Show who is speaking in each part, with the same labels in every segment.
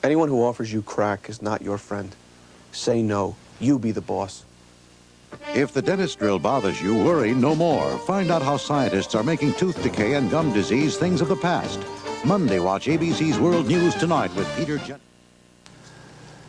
Speaker 1: Anyone who offers you crack is not your friend. Say no. You be the boss.
Speaker 2: If the dentist drill bothers you, worry no more. Find out how scientists are making tooth decay and gum disease things of the past. Monday, watch ABC's World News Tonight with Peter Jen.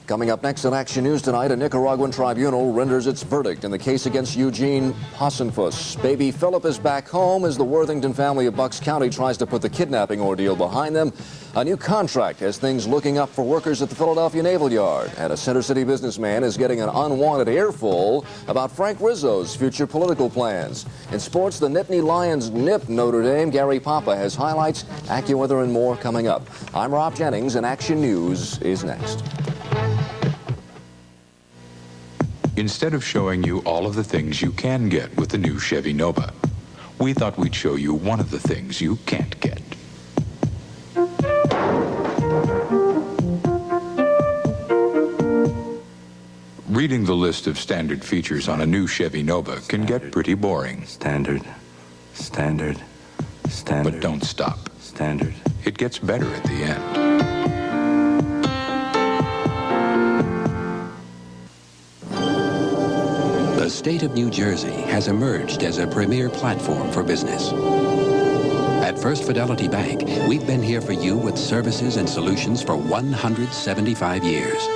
Speaker 3: Coming up next on Action News Tonight, a Nicaraguan tribunal renders its verdict in the case against Eugene Hasenfuss. Baby Philip is back home as the Worthington family of Bucks County tries to put the kidnapping ordeal behind them. A new contract has things looking up for workers at the Philadelphia Naval Yard. And a Center City businessman is getting an unwanted earful about Frank Rizzo's future political plans. In sports, the Nittany Lions nip Notre Dame. Gary Papa has highlights, AccuWeather, and more coming up. I'm Rob Jennings, and Action News is next.
Speaker 4: Instead of showing you all of the things you can get with the new Chevy Nova, we thought we'd show you one of the things you can't get. Reading the list of standard features on a new Chevy Nova can get pretty boring.
Speaker 5: Standard.
Speaker 4: But don't stop.
Speaker 5: Standard.
Speaker 4: It gets better at the end.
Speaker 6: The state of New Jersey has emerged as a premier platform for business. At First Fidelity Bank, we've been here for you with services and solutions for 175 years.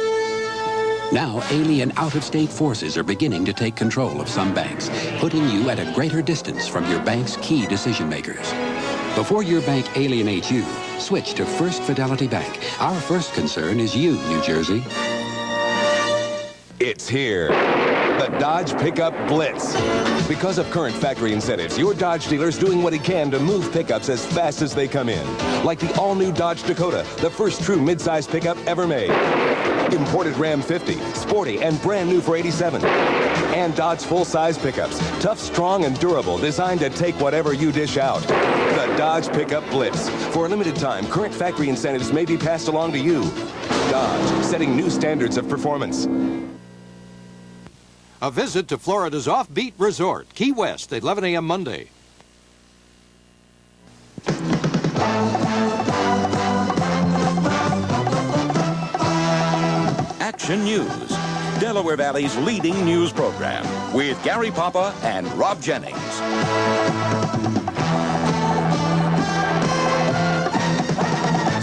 Speaker 6: Now, alien out-of-state forces are beginning to take control of some banks, putting you at a greater distance from your bank's key decision makers. Before your bank alienates you, switch to First Fidelity Bank. Our first concern is you, New Jersey.
Speaker 7: It's here. The Dodge Pickup Blitz. Because of current factory incentives, your Dodge dealer's doing what he can to move pickups as fast as they come in. Like the all-new Dodge Dakota, the first true mid-size pickup ever made. Imported Ram 50, sporty and brand new for '87. And Dodge full-size pickups, tough, strong, and durable, designed to take whatever you dish out. The Dodge Pickup Blitz. For a limited time, current factory incentives may be passed along to you. Dodge, setting new standards of performance.
Speaker 8: A visit to Florida's offbeat resort, Key West, at 11 a.m. Monday.
Speaker 9: Action News, Delaware Valley's leading news program, with Gary Papa and Rob Jennings.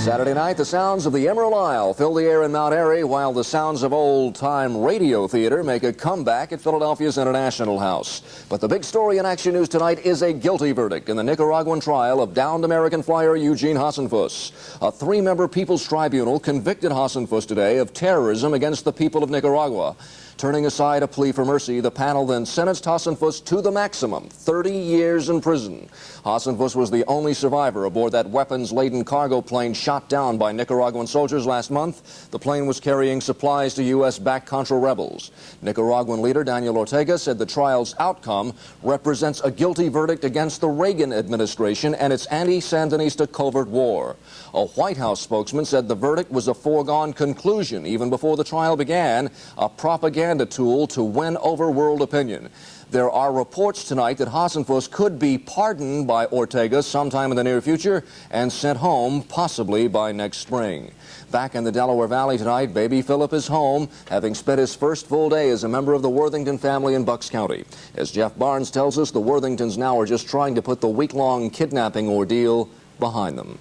Speaker 3: Saturday night, the sounds of the Emerald Isle fill the air in Mount Airy, while the sounds of old-time radio theater make a comeback at Philadelphia's International House. But the big story in Action News tonight is a guilty verdict in the Nicaraguan trial of downed American flyer Eugene Hasenfuss. A three-member People's Tribunal convicted Hasenfuss today of terrorism against the people of Nicaragua. Turning aside a plea for mercy, the panel then sentenced Hasenfuss to the maximum, 30 years in prison. Hasenfuss was the only survivor aboard that weapons-laden cargo plane shot down by Nicaraguan soldiers last month. The plane was carrying supplies to U.S.-backed Contra rebels. Nicaraguan leader Daniel Ortega said the trial's outcome represents a guilty verdict against the Reagan administration and its anti-Sandinista covert war. A White House spokesman said the verdict was a foregone conclusion even before the trial began, a propaganda tool to win over world opinion. There are reports tonight that Hasenfuss could be pardoned by Ortega sometime in the near future and sent home possibly by next spring. Back in the Delaware Valley tonight, baby Philip is home, having spent his first full day as a member of the Worthington family in Bucks County. As Jeff Barnes tells us, the Worthingtons now are just trying to put the week-long kidnapping ordeal behind them.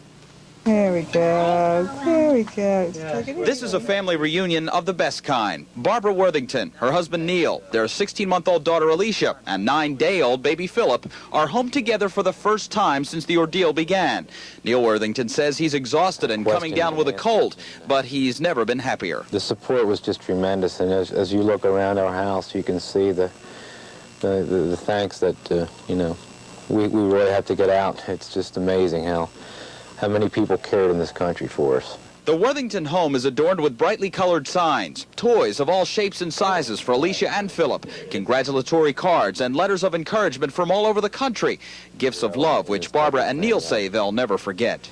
Speaker 10: There we go. There we go.
Speaker 11: This is a family reunion of the best kind. Barbara Worthington, her husband Neil, their 16-month-old daughter Alicia, and 9-day-old baby Philip are home together for the first time since the ordeal began. Neil Worthington says he's exhausted and coming down with a cold, but he's never been happier.
Speaker 12: The support was just tremendous, and as you look around our house, you can see the thanks that, you know, we really have to get out. It's just amazing how many people cared in this country for us.
Speaker 11: The Worthington home is adorned with brightly colored signs, toys of all shapes and sizes for Alicia and Philip, congratulatory cards, and letters of encouragement from all over the country, gifts of love which Barbara and Neil say they'll never forget.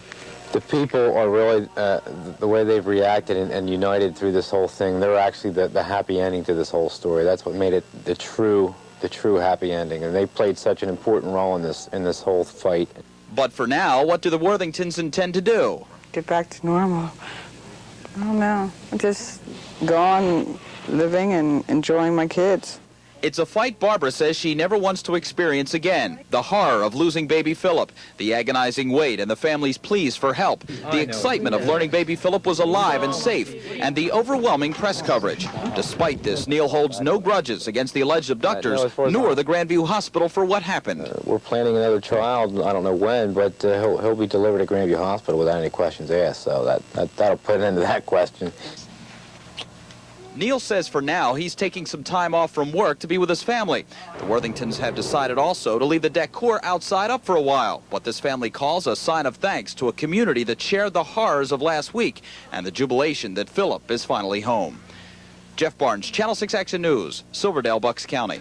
Speaker 12: The people are really, the way they've reacted and united through this whole thing, they're actually the happy ending to this whole story. That's what made it the true happy ending, and they played such an important role in this whole fight.
Speaker 11: But for now, what do the Worthingtons intend to do?
Speaker 10: Get back to normal. I don't know. I'm just gone, living and enjoying my kids.
Speaker 11: It's a fight Barbara says she never wants to experience again. The horror of losing baby Philip, the agonizing wait and the family's pleas for help, the excitement of learning baby Philip was alive and safe, and the overwhelming press coverage. Despite this, Neil holds no grudges against the alleged abductors, nor the Grandview Hospital for what happened.
Speaker 12: We're planning another trial, I don't know when, but he'll be delivered at Grandview Hospital without any questions asked, so that'll put an end to that question.
Speaker 11: Neil says for now he's taking some time off from work to be with his family. The Worthingtons have decided also to leave the decor outside up for a while, what this family calls a sign of thanks to a community that shared the horrors of last week and the jubilation that Philip is finally home. Jeff Barnes, Channel 6 Action News, Silverdale, Bucks County.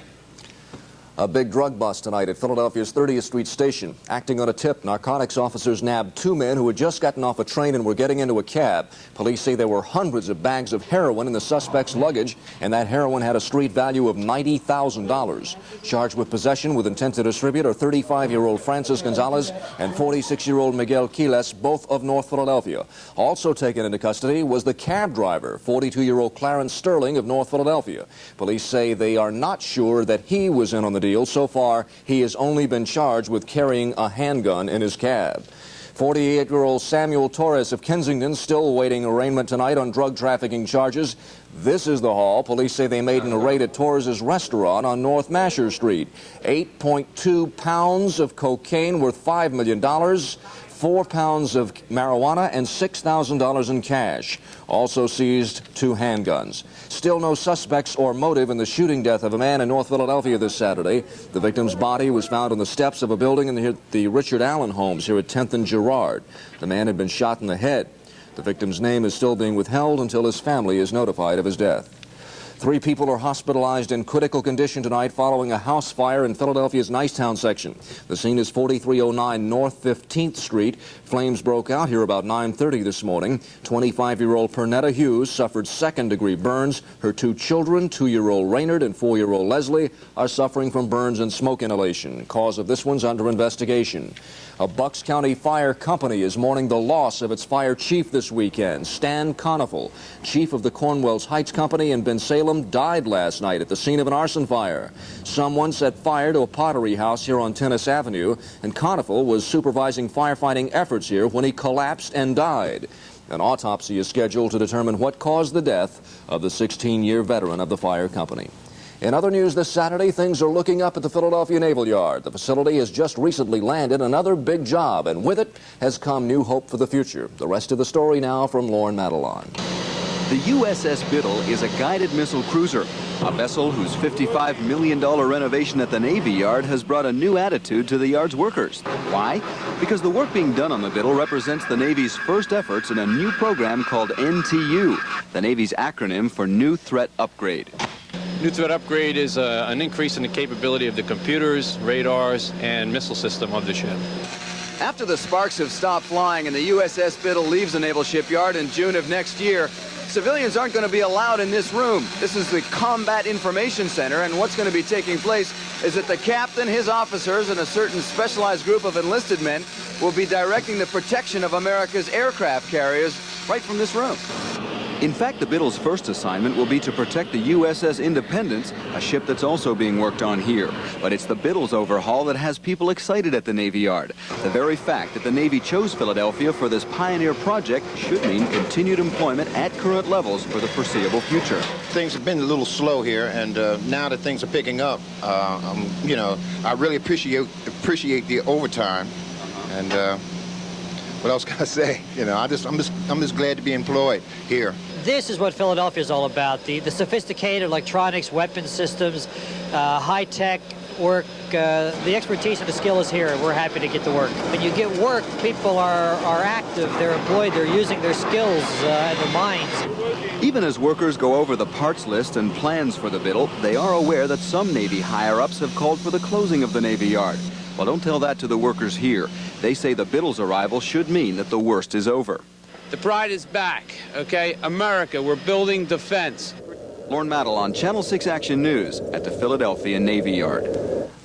Speaker 3: A big drug bust tonight at Philadelphia's 30th Street Station. Acting on a tip, narcotics officers nabbed two men who had just gotten off a train and were getting into a cab. Police say there were hundreds of bags of heroin in the suspect's luggage, and that heroin had a street value of $90,000. Charged with possession with intent to distribute are 35-year-old Francis Gonzalez and 46-year-old Miguel Quiles, both of North Philadelphia. Also taken into custody was the cab driver, 42-year-old Clarence Sterling of North Philadelphia. Police say they are not sure that he was in on the deal. So far, he has only been charged with carrying a handgun in his cab. 48-year-old Samuel Torres of Kensington still awaiting arraignment tonight on drug trafficking charges. This is the haul. Police say they made in a raid at Torres' restaurant on North Masher Street. 8.2 pounds of cocaine worth $5 million. 4 pounds of marijuana and $6,000 in cash. Also seized 2 handguns. Still no suspects or motive in the shooting death of a man in North Philadelphia this Saturday. The victim's body was found on the steps of a building in the Richard Allen homes here at 10th and Girard. The man had been shot in the head. The victim's name is still being withheld until his family is notified of his death. 3 people are hospitalized in critical condition tonight following a house fire in Philadelphia's Nicetown section. The scene is 4309 North 15th Street. Flames broke out here about 9:30 this morning. 25-year-old Pernetta Hughes suffered second-degree burns. Her 2 children, 2-year-old Raynard and 4-year-old Leslie, are suffering from burns and smoke inhalation. Cause of this one's under investigation. A Bucks County fire company is mourning the loss of its fire chief this weekend. Stan Conifel, chief of the Cornwells Heights Company in Ben Salem, died last night at the scene of an arson fire. Someone set fire to a pottery house here on Tennis Avenue, and Conifel was supervising firefighting efforts here when he collapsed and died. An autopsy is scheduled to determine what caused the death of the 16-year veteran of the fire company. In other news this Saturday, things are looking up at the Philadelphia Naval Yard. The facility has just recently landed another big job, and with it has come new hope for the future. The rest of the story now from Lauren Madelon.
Speaker 5: The USS Biddle is a guided missile cruiser, a vessel whose $55 million renovation at the Navy Yard has brought a new attitude to the Yard's workers. Why? Because the work being done on the Biddle represents the Navy's first efforts in a new program called NTU, the Navy's acronym for New Threat Upgrade.
Speaker 13: New Threat Upgrade is an increase in the capability of the computers, radars, and missile system of the ship.
Speaker 5: After the sparks have stopped flying and the USS Biddle leaves the Naval Shipyard in June of next year, civilians aren't going to be allowed in this room. This is the Combat Information Center, and what's going to be taking place is that the captain, his officers, and a certain specialized group of enlisted men will be directing the protection of America's aircraft carriers right from this room. In fact, the Biddle's first assignment will be to protect the USS Independence, a ship that's also being worked on here. But it's the Biddle's overhaul that has people excited at the Navy Yard. The very fact that the Navy chose Philadelphia for this pioneer project should mean continued employment at current levels for the foreseeable future.
Speaker 14: Things have been a little slow here, and now that things are picking up, you know, I really appreciate the overtime. And what else can I say? You know, I'm just glad to be employed here.
Speaker 15: This is what Philadelphia is all about, the sophisticated electronics, weapon systems, high-tech work. The expertise and the skill is here, and we're happy to get to work. When you get work, people are active, they're employed, they're using their skills and their minds.
Speaker 5: Even as workers go over the parts list and plans for the Biddle, they are aware that some Navy higher-ups have called for the closing of the Navy Yard. Well, don't tell that to the workers here. They say the Biddle's arrival should mean that the worst is over.
Speaker 16: The pride is back, okay? America, we're building defense.
Speaker 5: Lauren Madelon, Channel 6 Action News at the Philadelphia Navy Yard.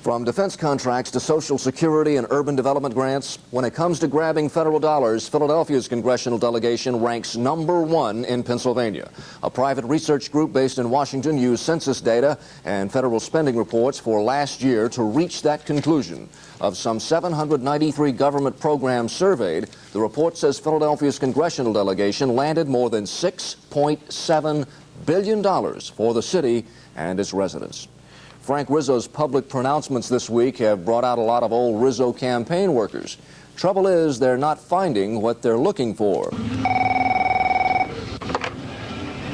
Speaker 3: From defense contracts to Social Security and urban development grants, when it comes to grabbing federal dollars, Philadelphia's congressional delegation ranks #1 in Pennsylvania. A private research group based in Washington used census data and federal spending reports for last year to reach that conclusion. Of some 793 government programs surveyed, the report says Philadelphia's congressional delegation landed more than $6.7 billion for the city and its residents. Frank Rizzo's public pronouncements this week have brought out a lot of old Rizzo campaign workers. Trouble is, they're not finding what they're looking for.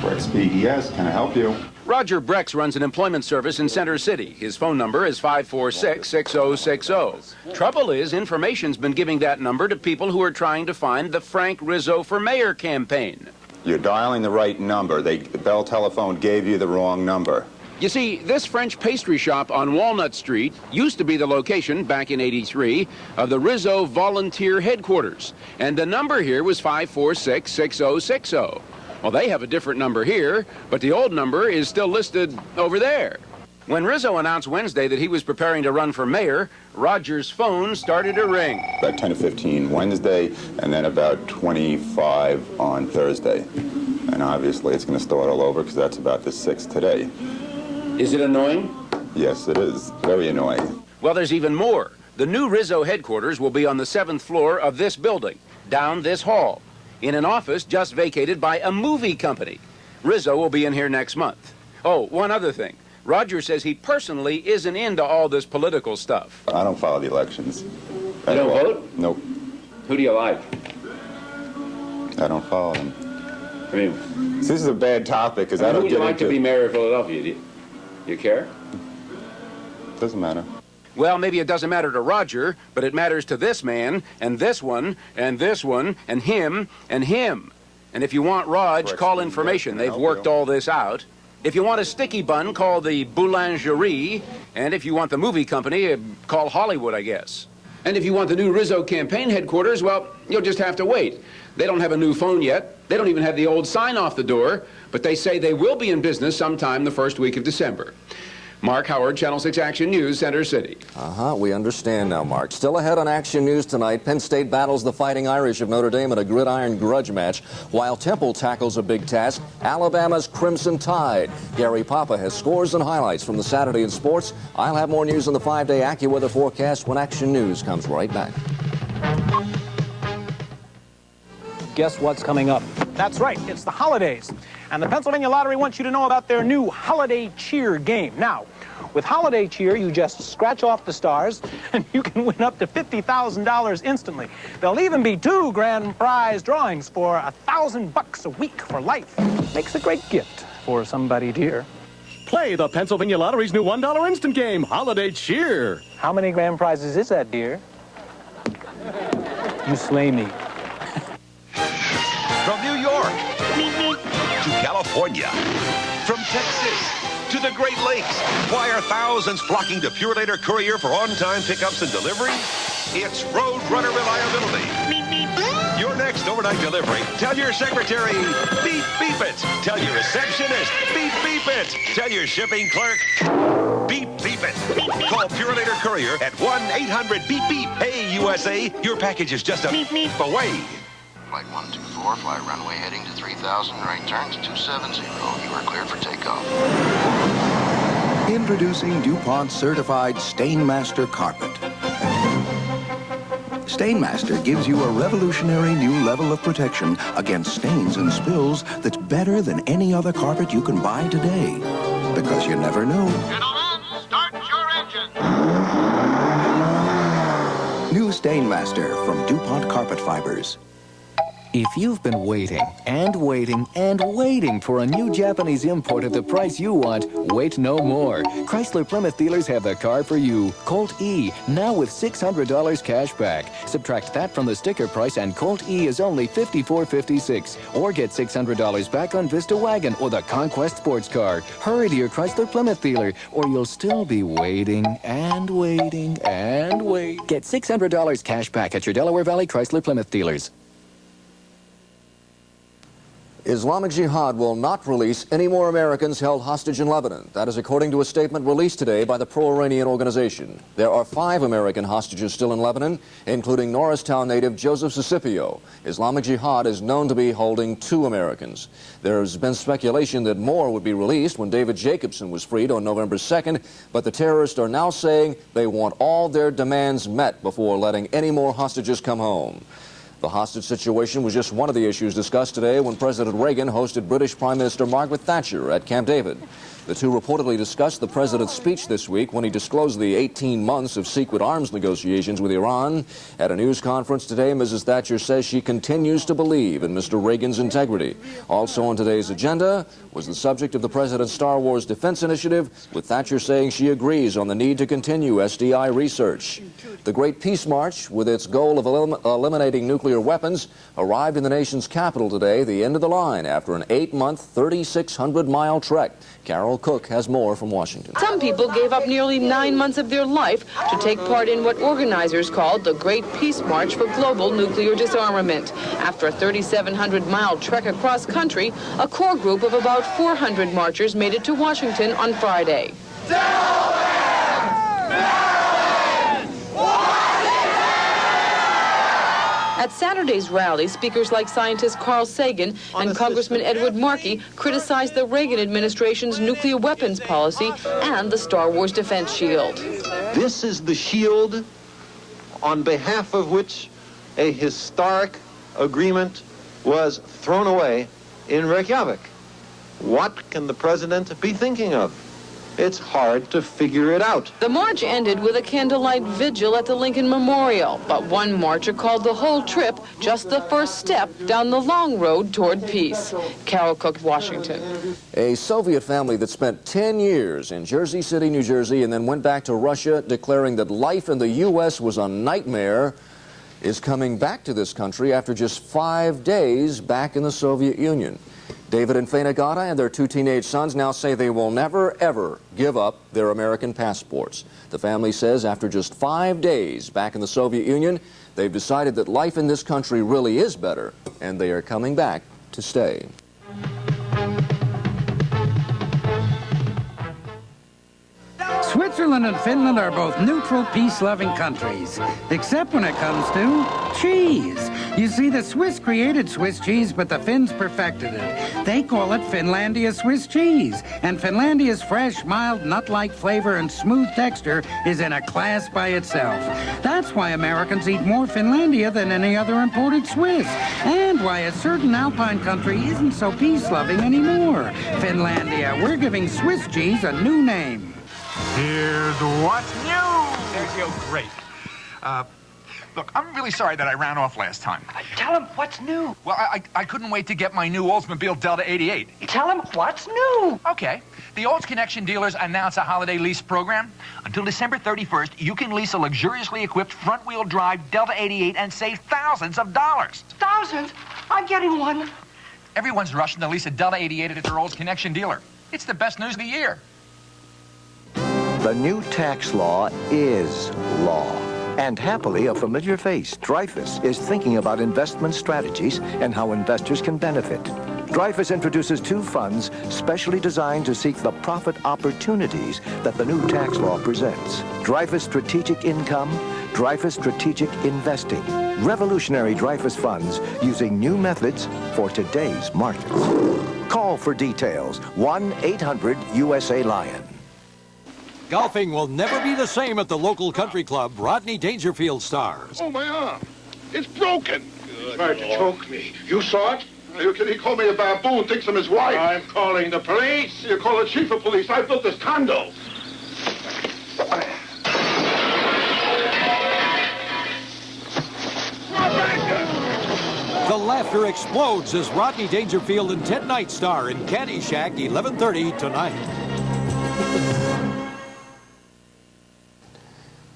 Speaker 17: Brex BES, can I help you?
Speaker 18: Roger Brex runs an employment service in Center City. His phone number is 546-6060. Trouble is, information's been giving that number to people who are trying to find the Frank Rizzo for Mayor campaign.
Speaker 17: You're dialing the right number. The Bell Telephone gave you the wrong number.
Speaker 18: You see, this French pastry shop on Walnut Street used to be the location, back in '83, of the Rizzo Volunteer Headquarters. And the number here was 546-6060. Well, they have a different number here, but the old number is still listed over there. When Rizzo announced Wednesday that he was preparing to run for mayor, Roger's phone started to ring.
Speaker 17: About 10 to 15 Wednesday, and then about 25 on Thursday. And obviously it's going to start all over because that's about the 6th today.
Speaker 18: Is it annoying?
Speaker 17: Yes, it is. Very annoying.
Speaker 18: Well, there's even more. The new Rizzo headquarters will be on the 7th floor of this building, down this hall, in an office just vacated by a movie company. Rizzo will be in here next month. Oh, one other thing. Roger says he personally isn't into all this political stuff.
Speaker 17: I don't follow the elections.
Speaker 18: You don't vote?
Speaker 17: Nope.
Speaker 18: Who do you like?
Speaker 17: I don't follow them.
Speaker 18: I mean,
Speaker 17: this is a bad topic because I don't
Speaker 18: get into... Who would you like to be mayor of Philadelphia? Do you care?
Speaker 17: Doesn't matter.
Speaker 18: Well, maybe it doesn't matter to Roger, but it matters to this man, and this one, and this one, and him, and him. And if you want Raj, call information. They've worked all this out. If you want a sticky bun, call the Boulangerie. And if you want the movie company, call Hollywood, I guess. And if you want the new Rizzo campaign headquarters, well, you'll just have to wait. They don't have a new phone yet. They don't even have the old sign off the door. But they say they will be in business sometime the first week of December. Mark Howard, Channel 6 Action News, Center City.
Speaker 3: We understand now, Mark. Still ahead on Action News tonight, Penn State battles the Fighting Irish of Notre Dame in a gridiron grudge match, while Temple tackles a big task, Alabama's Crimson Tide. Gary Papa has scores and highlights from the Saturday in sports. I'll have more news on the 5-day AccuWeather forecast when Action News comes right back.
Speaker 19: Guess what's coming up? That's right, it's the holidays. And the Pennsylvania Lottery wants you to know about their new Holiday Cheer game. Now, with Holiday Cheer, you just scratch off the stars, and you can win up to $50,000 instantly. There'll even be 2 grand prize drawings for $1,000 a week for life. Makes a great gift for somebody dear.
Speaker 20: Play the Pennsylvania Lottery's new $1 instant game, Holiday Cheer.
Speaker 19: How many grand prizes is that, dear? You slay me.
Speaker 9: From New York to California, from Texas to the Great Lakes, why are thousands flocking to Pure Later Courier for on-time pickups and deliveries? It's Roadrunner reliability. Your next overnight delivery, tell your secretary, beep, beep it. Tell your receptionist, beep, beep it. Tell your shipping clerk, beep, beep it. Call Pure Later Courier at 1-800-BEEP-BEEP. Hey, USA, your package is just a beep, beep away.
Speaker 21: Flight 124, fly runway heading to 3000, right turn to 270. You are cleared for takeoff.
Speaker 22: Introducing DuPont Certified Stainmaster Carpet. Stainmaster gives you a revolutionary new level of protection against stains and spills that's better than any other carpet you can buy today. Because you never know.
Speaker 21: Gentlemen, start your engine.
Speaker 22: New Stainmaster from DuPont Carpet Fibers.
Speaker 23: If you've been waiting and waiting and waiting for a new Japanese import at the price you want, wait no more. Chrysler Plymouth dealers have the car for you. Colt E, now with $600 cash back. Subtract that from the sticker price and Colt E is only $54.56. Or get $600 back on Vista Wagon or the Conquest sports car. Hurry to your Chrysler Plymouth dealer or you'll still be waiting and waiting and wait. Get $600 cash back at your Delaware Valley Chrysler Plymouth dealers.
Speaker 3: Islamic Jihad will not release any more Americans held hostage in Lebanon. That is according to a statement released today by the pro-Iranian organization. There are 5 American hostages still in Lebanon, including Norristown native Joseph Scipio. Islamic Jihad is known to be holding 2 Americans. There's been speculation that more would be released when David Jacobson was freed on November 2nd, but the terrorists are now saying they want all their demands met before letting any more hostages come home. The hostage situation was just one of the issues discussed today when President Reagan hosted British Prime Minister Margaret Thatcher at Camp David. The two reportedly discussed the president's speech this week when he disclosed the 18 months of secret arms negotiations with Iran. At a news conference today, Mrs. Thatcher says she continues to believe in Mr. Reagan's integrity. Also on today's agenda was the subject of the president's Star Wars defense initiative, with Thatcher saying she agrees on the need to continue SDI research. The Great Peace March, with its goal of eliminating nuclear weapons, arrived in the nation's capital today, the end of the line, after an 8-month, 3,600-mile trek. Carol Cook has more from Washington.
Speaker 1: Some people gave up nearly 9 months of their life to take part in what organizers called the Great Peace March for Global Nuclear Disarmament. After a 3,700-mile trek across country, a core group of about 400 marchers made it to Washington on Friday. At Saturday's rally, speakers like scientist Carl Sagan and Congressman Edward Markey criticized the Reagan administration's nuclear weapons policy and the Star Wars defense shield.
Speaker 2: This is the shield on behalf of which a historic agreement was thrown away in Reykjavik. What can the president be thinking of? It's hard to figure it out.
Speaker 1: The march ended with a candlelight vigil at the Lincoln Memorial, but one marcher called the whole trip just the first step down the long road toward peace. Carol Cook, Washington.
Speaker 3: A Soviet family that spent 10 years in Jersey City, New Jersey, and then went back to Russia, declaring that life in the U.S. was a nightmare, is coming back to this country after just 5 days back in the Soviet Union. David and Faina Gata and their 2 teenage sons now say they will never, ever give up their American passports. The family says after just 5 days back in the Soviet Union, they've decided that life in this country really is better, and they are coming back to stay.
Speaker 4: Switzerland and Finland are both neutral, peace-loving countries, except when it comes to cheese. You see, the Swiss created Swiss cheese, but the Finns perfected it. They call it Finlandia Swiss cheese, and Finlandia's fresh, mild, nut-like flavor and smooth texture is in a class by itself. That's why Americans eat more Finlandia than any other imported Swiss, and why a certain alpine country isn't so peace-loving anymore. Finlandia, we're giving Swiss cheese a new name.
Speaker 24: Here's what's new. There you go. Great. Look, I'm really sorry that I ran off last time.
Speaker 25: Tell him what's new.
Speaker 24: Well, I couldn't wait to get my new Oldsmobile Delta 88.
Speaker 25: Tell him what's new.
Speaker 24: Okay. The Olds Connection dealers announce a holiday lease program. Until December 31st, you can lease a luxuriously equipped front-wheel drive Delta 88 and save thousands of dollars.
Speaker 25: Thousands? I'm getting one.
Speaker 24: Everyone's rushing to lease a Delta 88 at their Olds Connection dealer. It's the best news of the year.
Speaker 26: The new tax law is law. And happily, a familiar face, Dreyfus, is thinking about investment strategies and how investors can benefit. Dreyfus introduces 2 funds specially designed to seek the profit opportunities that the new tax law presents. Dreyfus Strategic Income, Dreyfus Strategic Investing. Revolutionary Dreyfus funds using new methods for today's markets. Call for details, 1-800-USA-LION.
Speaker 8: Golfing will never be the same at the local country club Rodney Dangerfield stars.
Speaker 27: Oh, my arm. It's broken. Good. Tried to choke me. You saw it? He called me a baboon, thinks I'm his wife. I'm calling the police. You call the chief of police. I built this condo.
Speaker 8: The laughter explodes as Rodney Dangerfield and Ted Knight star in Caddyshack, 11:30 tonight.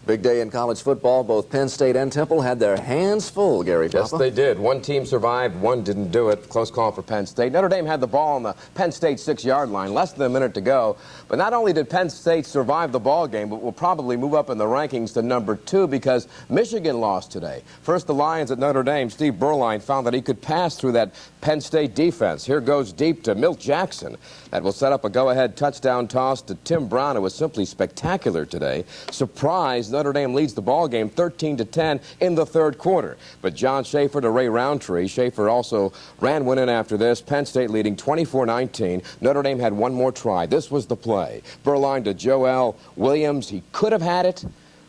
Speaker 3: Big day in college football. Both Penn State and Temple had their hands full, Gary Papa.
Speaker 6: Yes, they did. One team survived, one didn't do it. Close call for Penn State. Notre Dame had the ball on the Penn State 6-yard line, less than a minute to go. But not only did Penn State survive the ball game, but will probably move up in the rankings to number 2 because Michigan lost today. First, the Lions at Notre Dame. Steve Berline found that he could pass through that Penn State defense. Here goes deep to Milt Jackson. That will set up a go-ahead touchdown toss to Tim Brown, who was simply spectacular today. Surprise, Notre Dame leads the ball game 13-10 in the third quarter. But John Schaefer to Ray Roundtree. Schaefer also ran one in after this. Penn State leading 24-19. Notre Dame had one more try. This was the play. Berline to Joel Williams. He could have had it,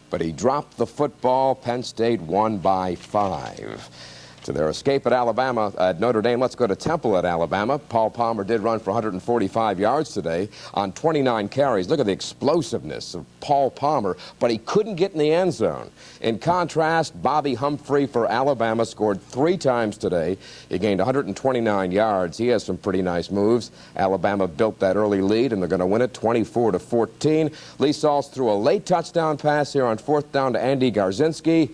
Speaker 6: but he dropped the football. Penn State won by 5. To their escape at Alabama at Notre Dame, let's go to Temple at Alabama. Paul Palmer did run for 145 yards today on 29 carries. Look at the explosiveness of Paul Palmer, but he couldn't get in the end zone. In contrast, Bobby Humphrey for Alabama scored 3 times today. He gained 129 yards. He has some pretty nice moves. Alabama built that early lead, and they're going to win it 24-14. Lee Saltz threw a late touchdown pass here on 4th down to Andy Garzinski.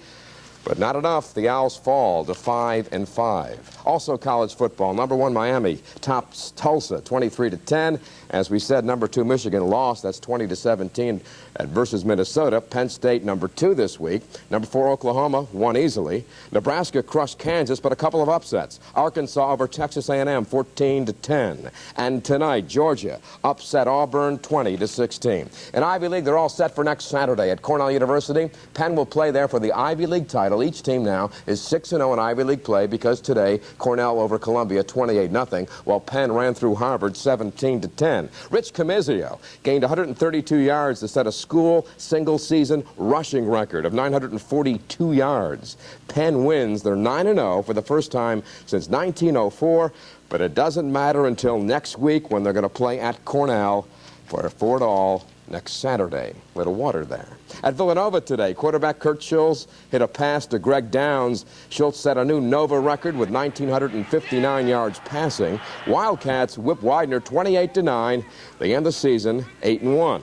Speaker 6: But not enough. The Owls fall to 5-5. Also college football. Number 1 Miami tops Tulsa 23-10. As we said, number 2 Michigan lost. That's 20-17 versus Minnesota. Penn State number 2 this week. Number 4 Oklahoma won easily. Nebraska crushed Kansas, but a couple of upsets. Arkansas over Texas A&M 14-10. And tonight Georgia upset Auburn 20-16. In Ivy League, they're all set for next Saturday at Cornell University. Penn will play there for the Ivy League title. Each team now is 6-0 in Ivy League play because today Cornell over Columbia 28-0, while Penn ran through Harvard 17-10. Rich Comizio gained 132 yards to set a school single-season rushing record of 942 yards. Penn wins. They're 9-0 for the first time since 1904, but it doesn't matter until next week when they're going to play at Cornell for it all next Saturday. Little water there. At Villanova today, quarterback Kurt Schultz hit a pass to Greg Downs. Schultz set a new Nova record with 1,959 yards passing. Wildcats whip Widener 28-9. They end the season 8-1.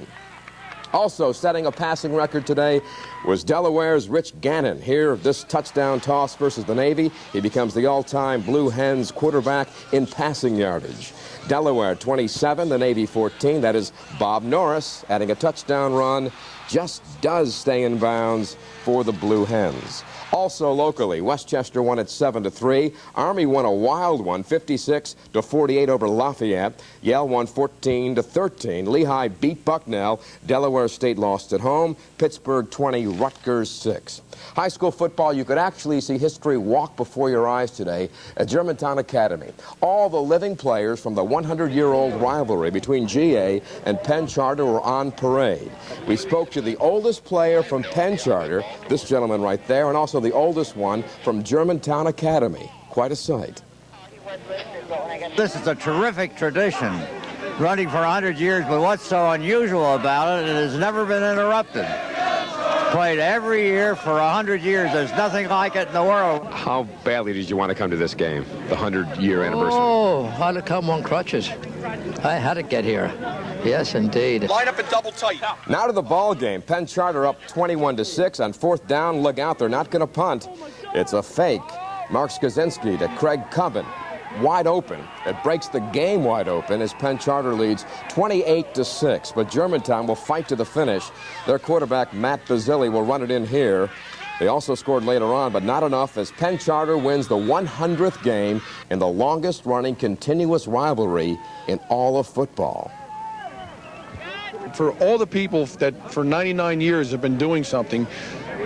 Speaker 6: Also setting a passing record today was Delaware's Rich Gannon. Here, this touchdown toss versus the Navy. He becomes the all-time Blue Hens quarterback in passing yardage. Delaware 27, the Navy 14. That is Bob Norris adding a touchdown run. Just does stay in bounds for the Blue Hens. Also locally, Westchester won at 7-3. Army won a wild one, 56-48 over Lafayette. Yale won 14-13. Lehigh beat Bucknell. Delaware State lost at home. Pittsburgh 20, Rutgers 6. High school football, you could actually see history walk before your eyes today at Germantown Academy. All the living players from the 100-year-old rivalry between GA and Penn Charter were on parade. We spoke to the oldest player from Penn Charter, this gentleman right there, and also the oldest one from Germantown Academy. Quite a sight.
Speaker 7: This is a terrific tradition, running for 100 years, but what's so unusual about it, it has never been interrupted. Played every year for 100 years. There's nothing like it in the world.
Speaker 6: How badly did you want to come to this game, the 100-year anniversary?
Speaker 10: Oh, I had to come on crutches. I had to get here. Yes, indeed.
Speaker 6: Line up and double tight. Now to the ball game. Penn Charter up 21-6 on 4th down. Look out, they're not going to punt. It's a fake. Mark Skaczynski to Craig Cubbin. Wide open. It breaks the game wide open as Penn Charter leads 28-6. But Germantown will fight to the finish. Their quarterback, Matt Bazilli, will run it in here. They also scored later on, but not enough as Penn Charter wins the 100th game in the longest-running continuous rivalry in all of football.
Speaker 11: For all the people that for 99 years have been doing something,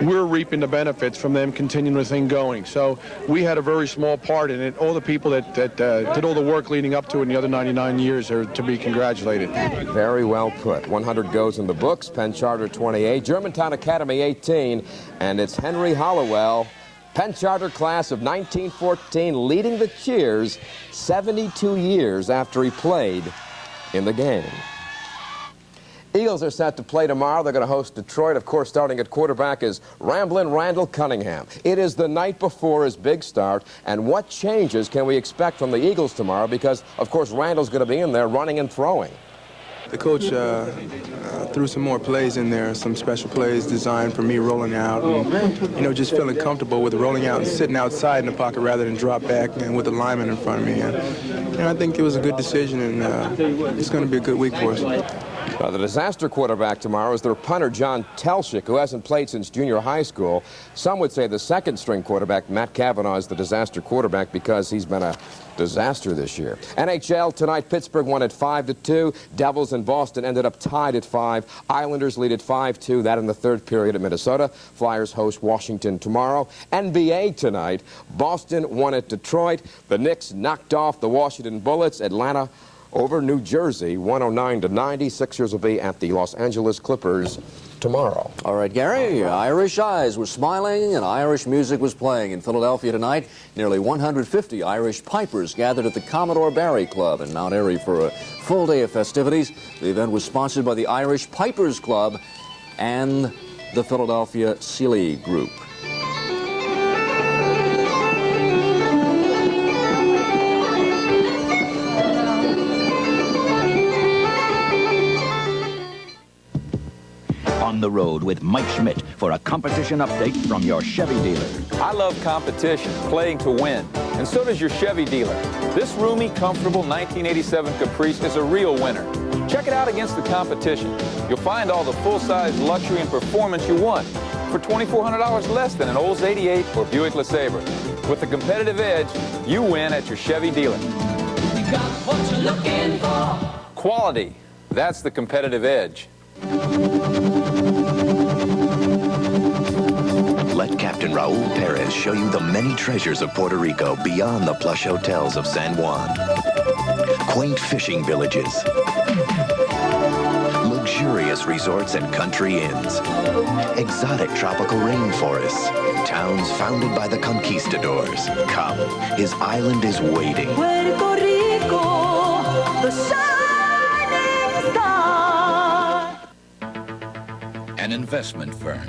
Speaker 11: we're reaping the benefits from them continuing the thing going. So we had a very small part in it. All the people that did all the work leading up to it in the other 99 years are to be congratulated.
Speaker 6: Very well put. 100 goes in the books. Penn Charter 28, Germantown Academy 18, and it's Henry Hollowell, Penn Charter class of 1914, leading the cheers 72 years after he played in the game. Eagles are set to play tomorrow. They're going to host Detroit. Of course, starting at quarterback is Ramblin' Randall Cunningham. It is the night before his big start. And what changes can we expect from the Eagles tomorrow? Because, of course, Randall's going to be in there running and throwing.
Speaker 5: the coach threw some more plays in there, some special plays designed for me rolling out, and, you know, just feeling comfortable with rolling out and sitting outside in the pocket rather than drop back and with the lineman in front of me. And I think it was a good decision, and it's going to be a good week for us.
Speaker 6: The disaster quarterback tomorrow is their punter, John Telschik, who hasn't played since junior high school. Some would say the second-string quarterback, Matt Cavanaugh, is the disaster quarterback because he's been a disaster this year. NHL tonight, Pittsburgh won at 5-2. Devils and Boston ended up tied at 5. Islanders lead at 5-2. That in the third period at Minnesota. Flyers host Washington tomorrow. NBA tonight, Boston won at Detroit. The Knicks knocked off the Washington Bullets. Atlanta over New Jersey, 109-90. Sixers will be at the Los Angeles Clippers tomorrow.
Speaker 3: All right, Gary, Irish eyes were smiling and Irish music was playing in Philadelphia tonight. Nearly 150 Irish pipers gathered at the Commodore Barry Club in Mount Airy for a full day of festivities. The event was sponsored by the Irish Pipers Club and the Philadelphia Sealy Group.
Speaker 12: On the road with Mike Schmidt for a competition update from your Chevy dealer.
Speaker 13: I love competition, playing to win, and so does your Chevy dealer. This roomy, comfortable 1987 Caprice is a real winner. Check it out against the competition. You'll find all the full-size luxury and performance you want for $2,400 less than an Olds 88 or Buick LeSabre. With the competitive edge, you win at your Chevy dealer.
Speaker 14: You got what you're looking for.
Speaker 13: Quality, that's the competitive edge.
Speaker 15: Let Captain Raul Perez show you the many treasures of Puerto Rico beyond the plush hotels of San Juan. Quaint fishing villages. Luxurious resorts and country inns. Exotic tropical rainforests. Towns founded by the conquistadors. Come, his island is waiting.
Speaker 14: Puerto Rico, the shining star.
Speaker 16: An investment firm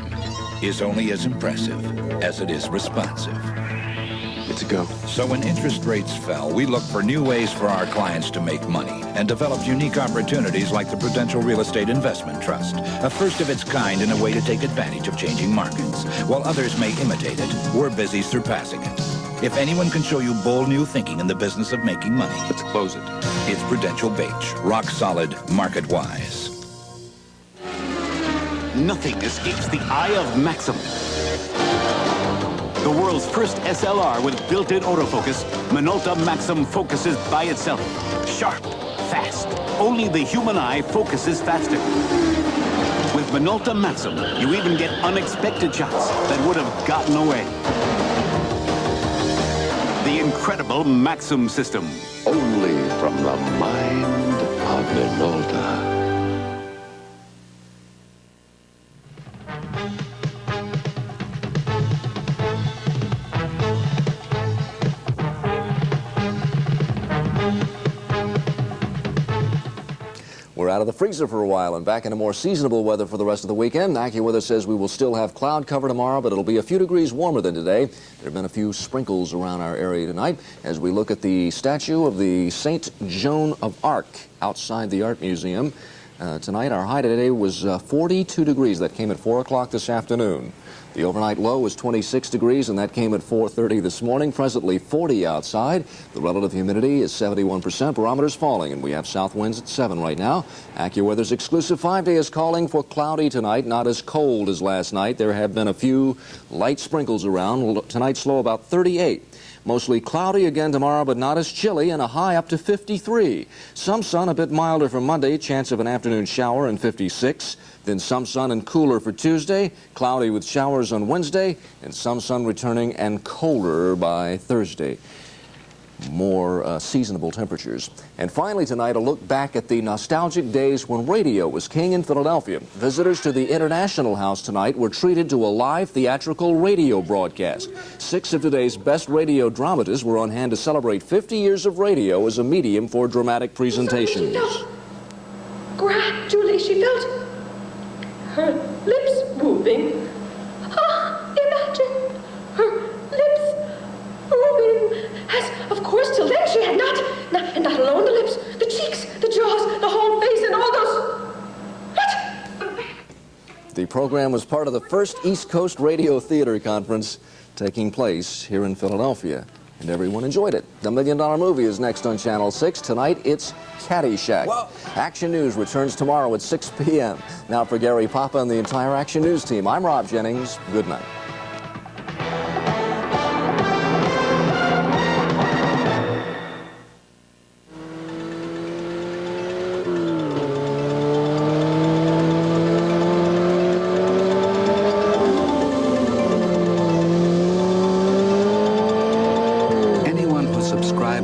Speaker 16: is only as impressive as it is responsive.
Speaker 15: It's a go.
Speaker 16: So when interest rates fell, we looked for new ways for our clients to make money and developed unique opportunities like the Prudential Real Estate Investment Trust, a first of its kind in a way to take advantage of changing markets. While others may imitate it, we're busy surpassing it. If anyone can show you bold new thinking in the business of making money, let's close it. It's Prudential Bache, rock solid, market-wise.
Speaker 17: Nothing escapes the eye of Maxim. The world's first SLR with built-in autofocus, Minolta Maxim focuses by itself. Sharp, fast. Only the human eye focuses faster. With Minolta Maxim, you even get unexpected shots that would have gotten away. The incredible Maxim system.
Speaker 21: Only from the mind of Minolta.
Speaker 3: We're out of the freezer for a while and back into more seasonable weather for the rest of the weekend. AccuWeather says we will still have cloud cover tomorrow, but it'll be a few degrees warmer than today. There have been a few sprinkles around our area tonight as we look at the statue of the St. Joan of Arc outside the Art Museum. Tonight, our high today was 42 degrees. That came at 4 o'clock this afternoon. The overnight low was 26 degrees, and that came at 4:30 this morning. Presently 40 outside. The relative humidity is 71%. Barometer's falling, and we have south winds at 7 right now. AccuWeather's exclusive 5-day is calling for cloudy tonight, not as cold as last night. There have been a few light sprinkles around. Tonight's low about 38. Mostly cloudy again tomorrow, but not as chilly, and a high up to 53. Some sun, a bit milder for Monday, chance of an afternoon shower, and 56. Then some sun and cooler for Tuesday, cloudy with showers on Wednesday, and some sun returning and colder by Thursday. More seasonable temperatures. And finally tonight, a look back at the nostalgic days when radio was king in Philadelphia. Visitors to the International House tonight were treated to a live theatrical radio broadcast. 6 of today's best radio dramatists were on hand to celebrate 50 years of radio as a medium for dramatic presentations.
Speaker 25: Gradually she felt her lips moving. Ah, imagine her lips moving. As, of course, till then she had not alone the lips, the cheeks, the jaws, the whole face, and all those
Speaker 3: program was part of the first East Coast Radio Theater Conference taking place here in Philadelphia, and everyone enjoyed it. The $1 Million Movie is next on Channel 6. Tonight, it's Caddyshack. Whoa. Action News returns tomorrow at 6 p.m. Now for Gary Papa and the entire Action News team, I'm Rob Jennings. Good night.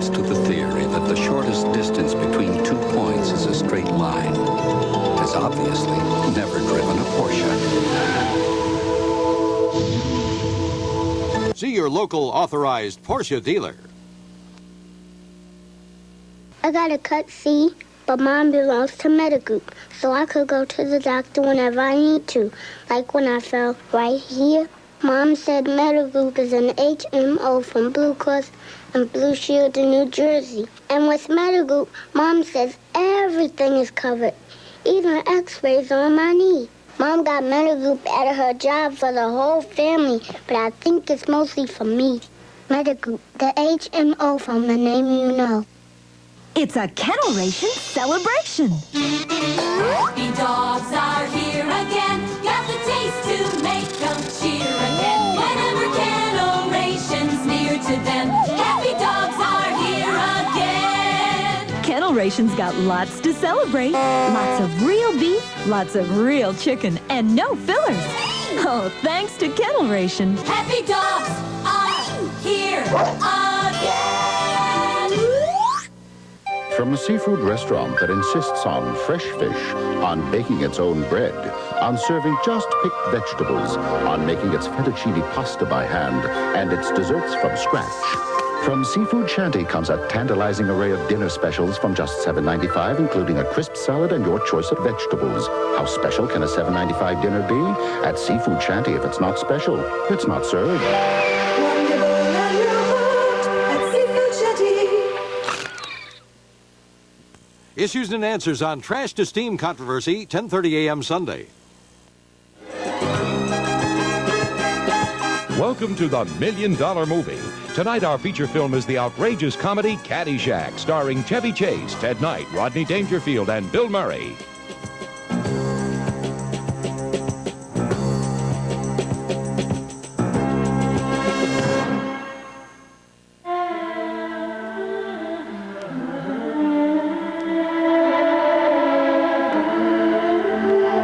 Speaker 2: To the theory that the shortest distance between 2 points is a straight line has obviously never driven a Porsche.
Speaker 8: See your local authorized Porsche dealer.
Speaker 9: I got a cut C, but Mom belongs to Metagroup, so I could go to the doctor whenever I need to, like when I fell right here. Mom said Metagroup is an HMO from Blue Cross and Blue Shield in New Jersey. And with Metagroup, Mom says everything is covered, even X-rays on my knee. Mom got Metagroup at her job for the whole family, but I think it's mostly for me. Metagroup, the HMO from the name you know.
Speaker 18: It's a Kennel Ration celebration.
Speaker 14: Happy dogs are here again. Got the taste to make them cheer again. Whenever Kennel Ration's near to them, happy dogs are here again.
Speaker 18: Kennel Ration's got lots to celebrate. Lots of real beef, lots of real chicken, and no fillers. Oh, thanks to Kennel Ration.
Speaker 14: Happy dogs are here again.
Speaker 19: From a seafood restaurant that insists on fresh fish, on baking its own bread, on serving just picked vegetables, on making its fettuccine pasta by hand, and its desserts from scratch. From Seafood Shanty comes a tantalizing array of dinner specials from just $7.95, including a crisp salad and your choice of vegetables. How special can a $7.95 dinner be? At Seafood Shanty, if it's not special, it's not served.
Speaker 8: Issues and answers on Trash to Steam controversy, 10:30 a.m. Sunday.
Speaker 20: Welcome to the $1 Million Movie. Tonight, our feature film is the outrageous comedy Caddyshack, starring Chevy Chase, Ted Knight, Rodney Dangerfield, and Bill Murray.